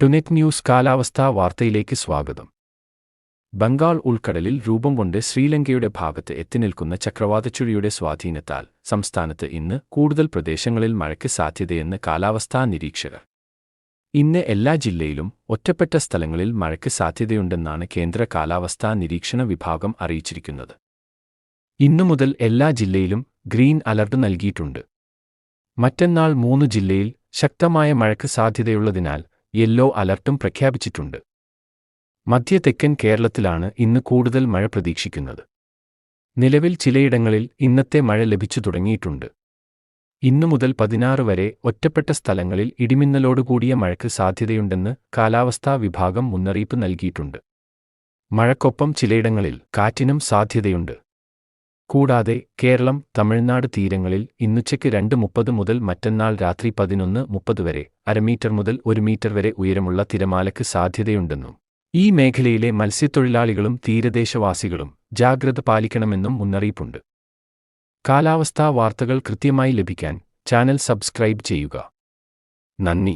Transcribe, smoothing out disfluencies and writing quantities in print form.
ടുനെറ്റ് news കാലാവസ്ഥാ വാർത്തയിലേക്ക് സ്വാഗതം. ബംഗാൾ ഉൾക്കടലിൽ രൂപം കൊണ്ട് ശ്രീലങ്കയുടെ ഭാഗത്ത് എത്തിനിൽക്കുന്ന ചക്രവാതച്ചുഴിയുടെ സ്വാധീനത്താൽ സംസ്ഥാനത്ത് ഇന്ന് കൂടുതൽ പ്രദേശങ്ങളിൽ മഴയ്ക്ക് സാധ്യതയെന്ന് കാലാവസ്ഥാ നിരീക്ഷകർ. ഇന്ന് എല്ലാ ജില്ലയിലും ഒറ്റപ്പെട്ട സ്ഥലങ്ങളിൽ മഴയ്ക്ക് സാധ്യതയുണ്ടെന്നാണ് കേന്ദ്ര കാലാവസ്ഥാ നിരീക്ഷണ വിഭാഗം അറിയിച്ചിരിക്കുന്നത്. ഇന്നു മുതൽ എല്ലാ ജില്ലയിലും ഗ്രീൻ അലർട്ട് നൽകിയിട്ടുണ്ട്. മറ്റന്നാൾ 3 ജില്ലയിൽ ശക്തമായ മഴയ്ക്ക് സാധ്യതയുള്ളതിനാൽ യെല്ലോ അലർട്ടും പ്രഖ്യാപിച്ചിട്ടുണ്ട്. മധ്യ തെക്കൻ കേരളത്തിലാണ് ഇന്ന് കൂടുതൽ മഴ പ്രതീക്ഷിക്കുന്നത്. നിലവിൽ ചിലയിടങ്ങളിൽ ഇന്നത്തെ മഴ ലഭിച്ചു തുടങ്ങിയിട്ടുണ്ട്. ഇന്നു മുതൽ 16 വരെ ഒറ്റപ്പെട്ട സ്ഥലങ്ങളിൽ ഇടിമിന്നലോടുകൂടിയ മഴയ്ക്ക് സാധ്യതയുണ്ടെന്ന് കാലാവസ്ഥാ വിഭാഗം മുന്നറിയിപ്പ് നൽകിയിട്ടുണ്ട്. മഴയ്ക്കൊപ്പം ചിലയിടങ്ങളിൽ കാറ്റിനും സാധ്യതയുണ്ട്. കൂടാതെ കേരളം, തമിഴ്നാട് തീരങ്ങളിൽ ഇന്നുച്ചയ്ക്ക് 2:30 മുതൽ മറ്റന്നാൾ രാത്രി 11:30 വരെ 1/2 മീറ്റർ മുതൽ 1 മീറ്റർ വരെ ഉയരമുള്ള തിരമാലയ്ക്ക് സാധ്യതയുണ്ടെന്നും ഈ മേഖലയിലെ മത്സ്യത്തൊഴിലാളികളും തീരദേശവാസികളും ജാഗ്രത പാലിക്കണമെന്നും മുന്നറിയിപ്പുണ്ട്. കാലാവസ്ഥാ വാർത്തകൾ കൃത്യമായി ലഭിക്കാൻ ചാനൽ സബ്സ്ക്രൈബ് ചെയ്യുക. നന്ദി.